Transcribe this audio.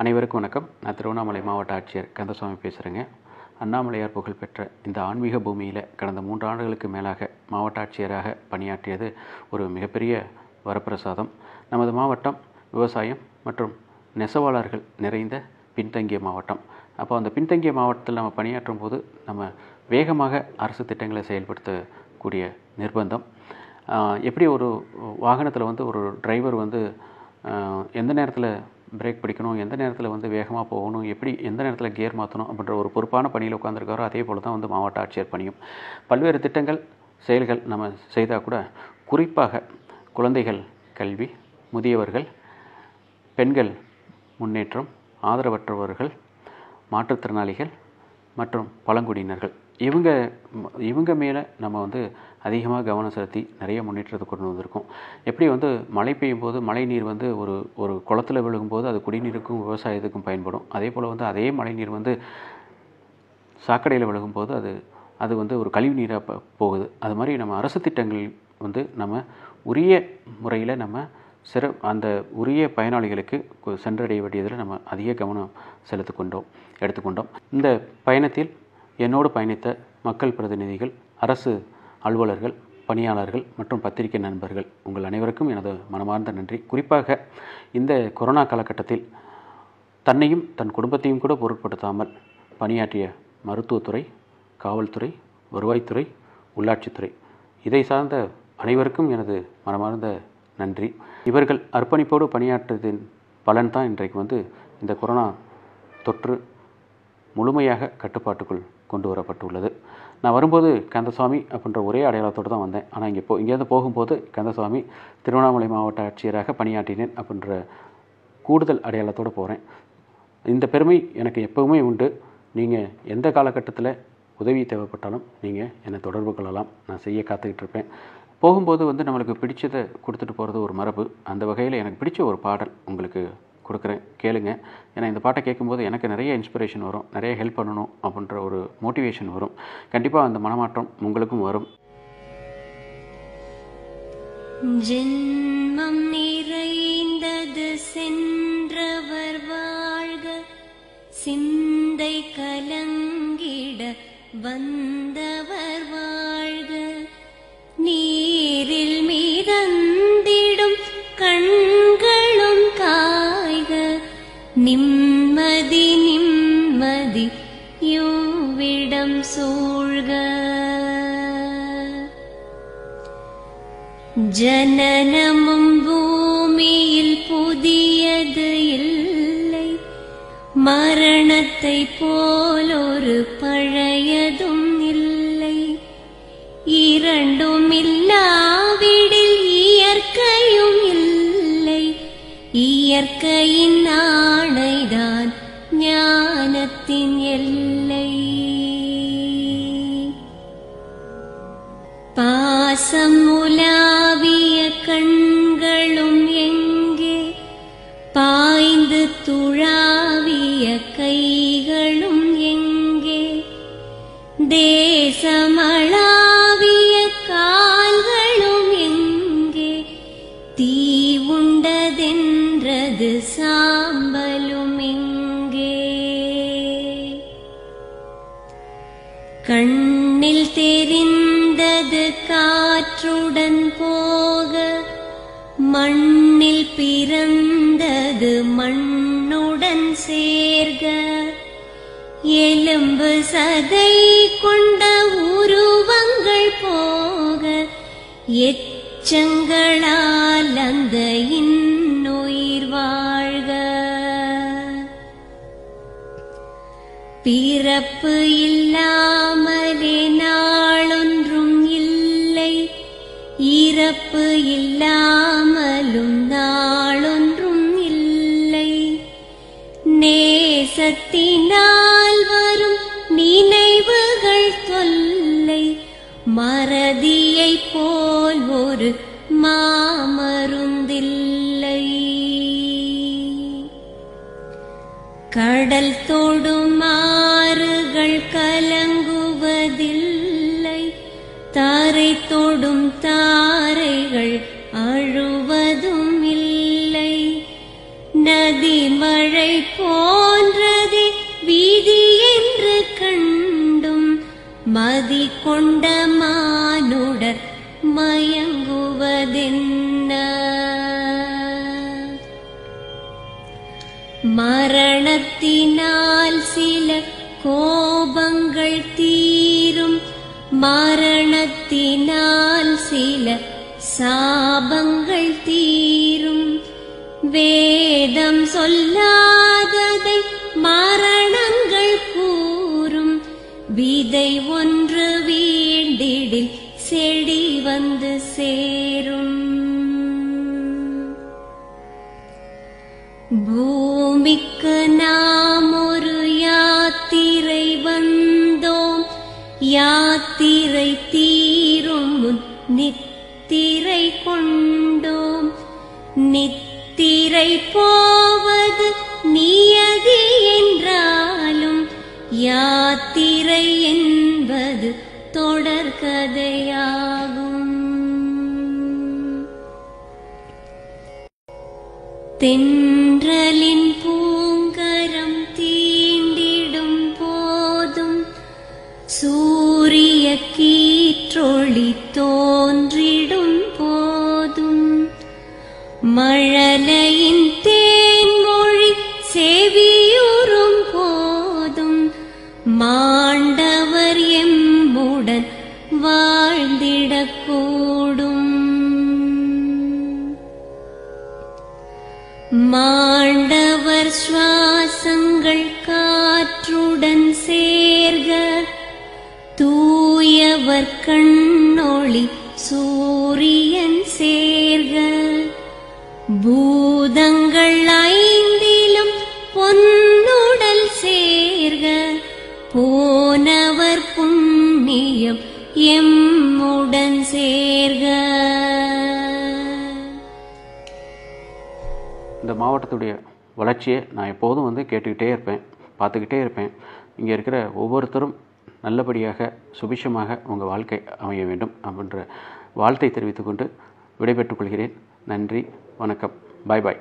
அனைவருக்கும் வணக்கம். நான் திருவண்ணாமலை மாவட்ட ஆட்சியர் கந்தசாமி பேசுகிறேங்க. அண்ணாமலையார் புகழ்பெற்ற இந்த ஆன்மீக பூமியில் கடந்த 3 ஆண்டுகளுக்கு மேலாக மாவட்ட ஆட்சியராக பணியாற்றியது ஒரு மிகப்பெரிய வரப்பிரசாதம். நமது மாவட்டம் விவசாயம் மற்றும் நெசவாளர்கள் நிறைந்த பின்தங்கிய மாவட்டம். அப்போ அந்த பின்தங்கிய மாவட்டத்தில் நம்ம பணியாற்றும் போது நம்ம வேகமாக அரசு திட்டங்களை செயல்படுத்தக்கூடிய நிர்பந்தம். எப்படி ஒரு வாகனத்தில் ஒரு டிரைவர் எந்த நேரத்தில் பிரேக் பிடிக்கணும், எந்த நேரத்தில் வேகமாக போகணும், எப்படி எந்த நேரத்தில் கியர் மாற்றணும் அப்படின்ற ஒரு பொறுப்பான பணியில் உட்காந்துருக்காரோ அதே போல் தான் மாவட்ட ஆட்சியர் பணியும். பல்வேறு திட்டங்கள் செயல்கள் நம்ம செய்தால் கூட குறிப்பாக குழந்தைகள் கல்வி, முதியவர்கள், பெண்கள் முன்னேற்றம், ஆதரவற்றவர்கள், மாற்றுத்திறனாளிகள் மற்றும் பழங்குடியினர்கள் இவங்க மேலே நம்ம அதிகமாக கவனம் செலுத்தி நிறைய முன்னேற்றத்தை கொண்டு வந்திருக்கோம். எப்படி மழை பெய்யும் போது மழை நீர் ஒரு குளத்தில் விழுகும்போது அது குடிநீருக்கும் விவசாயத்துக்கும் பயன்படும். அதே போல் அதே மழை நீர் சாக்கடையில் விழுகும்போது அது ஒரு கழிவு நீராக போகுது. அது மாதிரி நம்ம அரசு திட்டங்கள் நம்ம உரிய முறையில் நம்ம அந்த உரிய பயனாளிகளுக்கு சென்றடைய வேண்டியதில் நம்ம அதிக கவனம் எடுத்துக்கொண்டோம். இந்த பயணத்தில் என்னோடு பயணித்த மக்கள் பிரதிநிதிகள், அரசு அலுவலர்கள், பணியாளர்கள் மற்றும் பத்திரிகை நண்பர்கள் உங்கள் அனைவருக்கும் எனது மனமார்ந்த நன்றி. குறிப்பாக இந்த கொரோனா காலகட்டத்தில் தன்னையும் தன் குடும்பத்தையும் கூட பொருட்படுத்தாமல் பணியாற்றிய மருத்துவத்துறை, காவல்துறை, வருவாய்த்துறை, உள்ளாட்சித்துறை இதை சார்ந்த அனைவருக்கும் எனது மனமார்ந்த நன்றி. இவர்கள் அர்ப்பணிப்போடு பணியாற்றியதின் பலன்தான் இன்றைக்கு இந்த கொரோனா தொற்று முழுமையாக கட்டுப்பாட்டுக்குள் கொண்டு வரப்பட்டுள்ளது. நான் வரும்போது கந்தசாமி அப்படின்ற ஒரே அடையாளத்தோடு தான் வந்தேன். ஆனால் இங்கேருந்து போகும்போது கந்தசாமி திருவண்ணாமலை மாவட்ட ஆட்சியராக பணியாற்றினேன் அப்படின்ற கூடுதல் அடையாளத்தோடு போகிறேன். இந்த பெருமை எனக்கு எப்போவுமே உண்டு. நீங்கள் எந்த காலகட்டத்தில் உதவி தேவைப்பட்டாலும் நீங்கள் என்னை தொடர்பு கொள்ளலாம். நான் செய்ய காத்துக்கிட்டு இருப்பேன். போகும்போது நம்மளுக்கு பிடிச்சதை கொடுத்துட்டு போகிறது ஒரு மரபு. அந்த வகையில் எனக்கு பிடிச்ச ஒரு பாடல் உங்களுக்கு கொடுக்குறேன், கேளுங்க. ஏன்னா இந்த பாட்டை கேட்கும்போது எனக்கு நிறைய இன்ஸ்பிரேஷன் வரும், நிறைய ஹெல்ப் பண்ணணும் அப்படின்ற ஒரு மோட்டிவேஷன் வரும். கண்டிப்பாக அந்த மனமாற்றம் உங்களுக்கும் வரும். ஜென்மம் நிறைந்தது சென்றவர் வாழ்க, சிந்தை கலங்கிட வந்தவர் வாழ்க, நீரில் மிதந்திடும் கண்களும் காய்க, நிம்மதி நிம்மதி யோவிடம் சூழ்க. ஜனனமும் பூமியில் புதியது இல்லை, மரணத்தை போலொரு பழையதும் இல்லை, இரண்டும் இல்லாவிடில் இயற்கையும் இல்லை, இயற்கையின் ஆணைதான் ஞானத்தின் எல்லை. பாசம் உலாவிய கண்களும் எங்கே, பாய்ந்து துழாவிய கைகளும் எங்கே, தேசமளாவிய கால்களும் எங்கே, தீ உண்டதென்றது சாம்பலும் எங்கே. கண்ணில் தெரிந்தது காற்றுடன் போக, மண்ணில் பிறந்தது மண்ணுடன் சேர்க, எலும்பு சதை கொண்ட உருவங்கள் போக, எச்சங்களால் அந்த இன்னுயிர் வாழ்க. பிறப்பு இல்லாமலே நாளொன்றும் இல்லை, இறப்பு இல்லாமலும் நாளொன்றும் இல்லை, நேசத்தினால் வரும் நினைவுகள் தொல்லை, மறதியை போல் ஒரு மாமருந்தில்லை. கடல் தொடும் ஆறுகள் கலங்குவதில்லை, தாரை தொடும் தாரைகள் அழுவதும் இல்லை, நதி மழை போன்றதே வீதி என்று கண்டும் மதி கொண்ட மானுடர் மயங்குவதென்ன? மரணத்தினால் சில கோபங்கள் தீரும், மரணத்தினால் சில சாபங்கள் தீரும். வேதம் சொல்லாததை மரணங்கள் கூறும், விதை ஒன்று வீண்டிடில் செடி வந்து சேரும். பூமிக்கு நாம் ஒரு யாத்திரை வந்தோம், யாத்திரை தீரும் முன் நித்திரை கொண்டோம். நித்திரை போவது நியதி என்றாலும் யாத்திரை என்பது தொடர்கதையாகும். தென்றலின் பூங்கரம் தீண்டிடும் போதும் சூரிய கீற்றொளி தோன்றிடும் போதும் மழலையின் தேன்மொழி செவியுறும் போதும் மாண்டவர் எம்முடன் வாழ்ந்திடக்கூடும். மாண்டவர் சுவாசங்கள் காற்றுடன் சேர்க, தூயவர் கண்ணொளி சூரியன் சேர்க. பூதங்கள் ஐந்திலும் பொன்னுடல் சேர்க, போனவர் புண்ணியம் எம்முடன் சேர்க. இந்த மாவட்டத்துடைய வளர்ச்சியை நான் எப்போதும் கேட்டுக்கிட்டே இருப்பேன், பார்த்துக்கிட்டே இருப்பேன். இங்கே இருக்கிற ஒவ்வொருத்தரும் நல்லபடியாக சுபிஷமாக உங்கள் வாழ்க்கை அமைய வேண்டும் அப்படின்ற வாழ்த்தை தெரிவித்துக்கொண்டு விடைபெற்றுக் கொள்கிறேன். நன்றி, வணக்கம், பாய் பாய்.